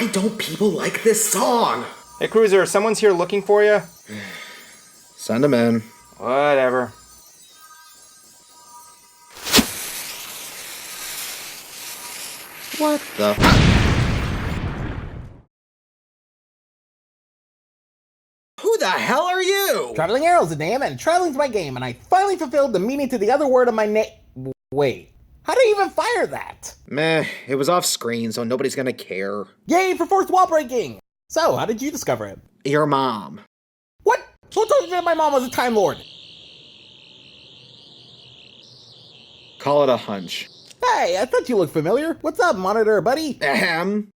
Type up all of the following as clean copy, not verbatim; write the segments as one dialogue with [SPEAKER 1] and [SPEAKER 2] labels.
[SPEAKER 1] Why don't people like this song?
[SPEAKER 2] Hey, Cruizer, someone's here looking for you?
[SPEAKER 1] Send them in.
[SPEAKER 2] Whatever.
[SPEAKER 1] What the? Who the hell are you?
[SPEAKER 3] Traveling Arrow's the name, and traveling's my game, and I finally fulfilled the meaning to the other word of my name. Wait, how do you even fire that?
[SPEAKER 1] Meh, it was off screen, so nobody's gonna care.
[SPEAKER 3] Yay for fourth wall breaking! So, how did you discover it?
[SPEAKER 1] Your mom.
[SPEAKER 3] What? Who told you that my mom was a Time Lord?
[SPEAKER 1] Call it a hunch.
[SPEAKER 3] Hey, I thought you looked familiar. What's up, monitor buddy?
[SPEAKER 1] Ahem.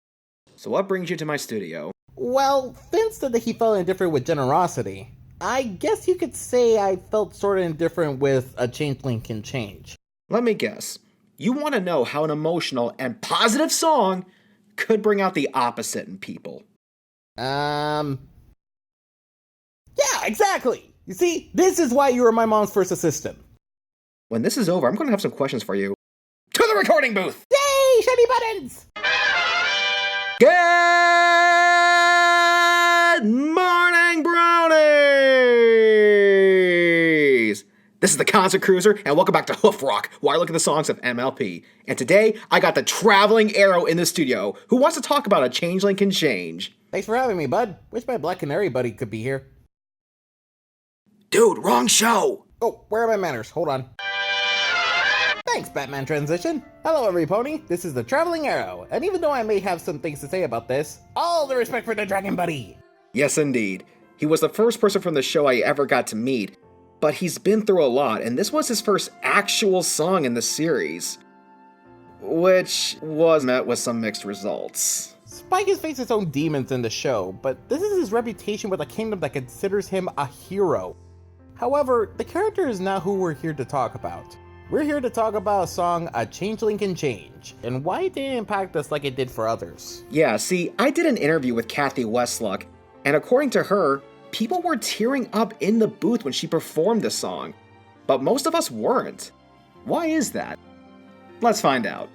[SPEAKER 1] So what brings you to my studio?
[SPEAKER 3] Well, Finn said that he felt indifferent with generosity. I guess you could say I felt sort of indifferent with A Changeling Can Change.
[SPEAKER 1] Let me guess. You want to know how an emotional and positive song could bring out the opposite in people.
[SPEAKER 3] Yeah, exactly. You see, this is why you were my mom's first assistant.
[SPEAKER 1] When this is over, I'm going to have some questions for you. To the recording booth!
[SPEAKER 3] Yay, shiny buttons!
[SPEAKER 1] Good morning, bronies! This is the Concert Cruiser, and welcome back to Hoof Rock, where I look at the songs of MLP. And today, I got the Traveling Arrow in the studio, who wants to talk about A Changeling Can Change.
[SPEAKER 3] Thanks for having me, bud. Wish my Black Canary buddy could be here.
[SPEAKER 1] Dude, wrong show!
[SPEAKER 3] Oh, where are my manners? Hold on. Thanks, Batman Transition. Hello, every pony. This is the Traveling Arrow, and even though I may have some things to say about this, all the respect for the Dragon Buddy.
[SPEAKER 1] Yes, indeed. He was the first person from the show I ever got to meet, but he's been through a lot, and this was his first actual song in the series, which was met with some mixed results.
[SPEAKER 3] Spike has faced his own demons in the show, but this is his reputation with a kingdom that considers him a hero. However, the character is not who we're here to talk about. We're here to talk about a song, A Changeling Can Change, and why it didn't impact us like it did for others.
[SPEAKER 1] Yeah, see, I did an interview with Kathy Westluck, and according to her, people were tearing up in the booth when she performed the song, but most of us weren't. Why is that? Let's find out.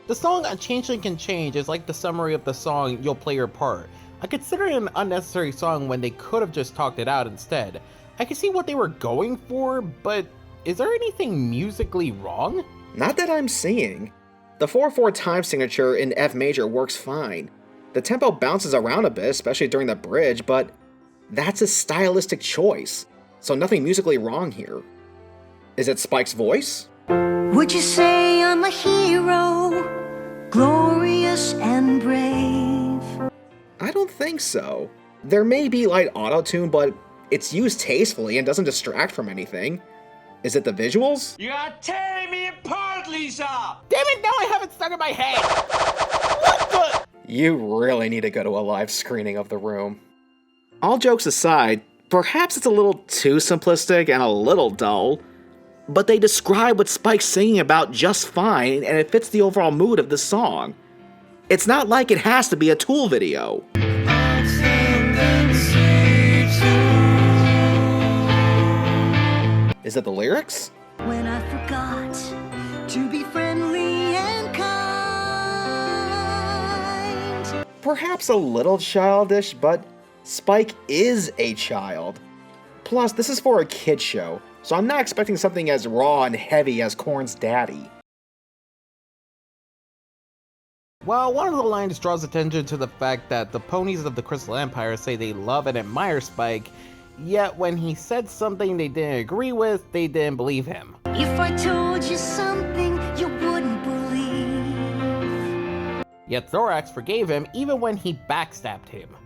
[SPEAKER 3] The song A Changeling Can Change is like the summary of the song You'll Play Your Part. I consider it an unnecessary song when they could have just talked it out instead. I can see what they were going for, but is there anything musically wrong?
[SPEAKER 1] Not that I'm seeing. The 4/4 time signature in F major works fine. The tempo bounces around a bit, especially during the bridge, but that's a stylistic choice, so nothing musically wrong here. Is it Spike's voice?
[SPEAKER 4] Would you say I'm a hero, glorious and brave?
[SPEAKER 1] I don't think so. There may be light auto-tune, but it's used tastefully and doesn't distract from anything. Is it the visuals?
[SPEAKER 5] You are tearing me apart, Lisa!
[SPEAKER 3] Damn it, now I have it stuck in my head! What the?
[SPEAKER 1] You really need to go to a live screening of The Room. All jokes aside, perhaps it's a little too simplistic and a little dull, but they describe what Spike's singing about just fine, and it fits the overall mood of the song. It's not like it has to be a Tool video. Is it the lyrics?
[SPEAKER 4] When I forgot to be friendly and kind.
[SPEAKER 1] Perhaps a little childish, but Spike is a child. Plus, this is for a kid show, so I'm not expecting something as raw and heavy as Korn's daddy.
[SPEAKER 3] Well, one of the lines draws attention to the fact that the ponies of the Crystal Empire say they love and admire Spike, yet when he said something they didn't agree with, they didn't believe him.
[SPEAKER 4] If I told you something you wouldn't believe.
[SPEAKER 3] Yet Thorax forgave him even when he backstabbed him.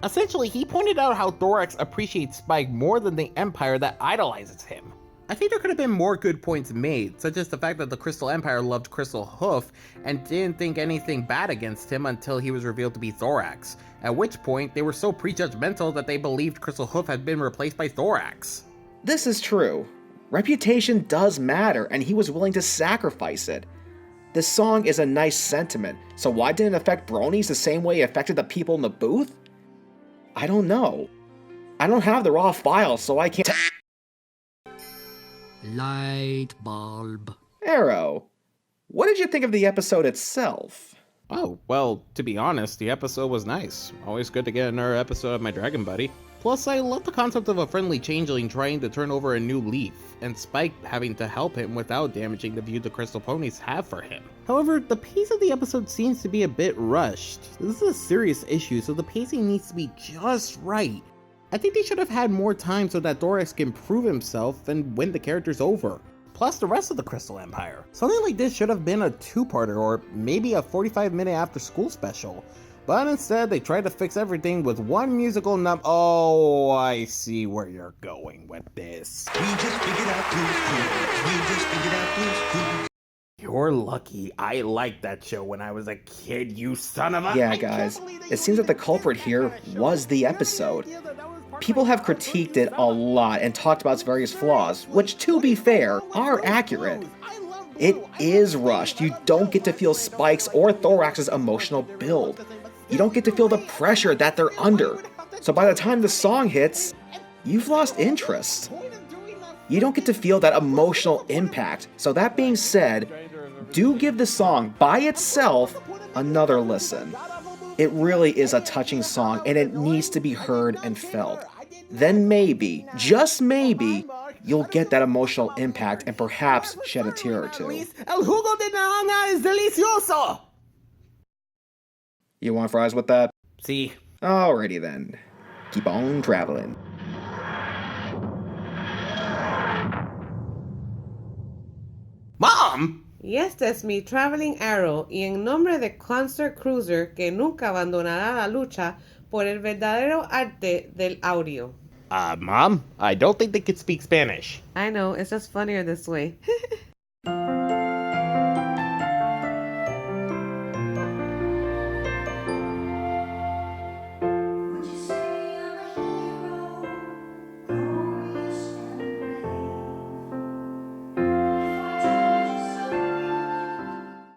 [SPEAKER 3] Essentially, he pointed out how Thorax appreciates Spike more than the Empire that idolizes him. I think there could have been more good points made, such as the fact that the Crystal Empire loved Crystal Hoof and didn't think anything bad against him until he was revealed to be Thorax, at which point they were so prejudgmental that they believed Crystal Hoof had been replaced by Thorax.
[SPEAKER 1] This is true. Reputation does matter, and he was willing to sacrifice it. This song is a nice sentiment, so why didn't it affect bronies the same way it affected the people in the booth? I don't know. I don't have the raw file, so I can't—
[SPEAKER 6] Light bulb.
[SPEAKER 1] Arrow, what did you think of the episode itself?
[SPEAKER 3] Oh, well, to be honest, the episode was nice. Always good to get another episode of my dragon buddy. Plus, I love the concept of a friendly changeling trying to turn over a new leaf, and Spike having to help him without damaging the view the crystal ponies have for him. However, the pace of the episode seems to be a bit rushed. This is a serious issue, so the pacing needs to be just right. I think they should have had more time so that Dorax can prove himself and win the characters over. Plus the rest of the Crystal Empire. Something like this should have been a two-parter or maybe a 45-minute after-school special. But instead, they tried to fix everything with one musical Oh, I see where you're going with this.
[SPEAKER 5] We just figured out Blue's Clues. We just figured out Blue's Clues.
[SPEAKER 3] You're lucky I liked that show when I was a kid, you son of a...
[SPEAKER 1] Yeah, guys, it seems that the culprit here was the episode. People have critiqued it a lot and talked about its various flaws, which, to be fair, are accurate. It is rushed. You don't get to feel Spike's or Thorax's emotional build. You don't get to feel the pressure that they're under. So by the time the song hits, you've lost interest. You don't get to feel that emotional impact. So that being said, do give the song by itself another listen. It really is a touching song and it needs to be heard and felt. Then maybe, just maybe, you'll get that emotional impact and perhaps shed a tear or two.
[SPEAKER 3] El jugo de naranja es delicioso!
[SPEAKER 1] You want fries with that?
[SPEAKER 3] See.
[SPEAKER 1] Alrighty then. Keep on traveling.
[SPEAKER 3] Mom!
[SPEAKER 6] Y este es mi traveling arrow, y en nombre de Concert Cruiser, que nunca abandonará la lucha por el verdadero arte del audio.
[SPEAKER 3] Mom, I don't think they could speak Spanish.
[SPEAKER 6] I know, it's just funnier this way.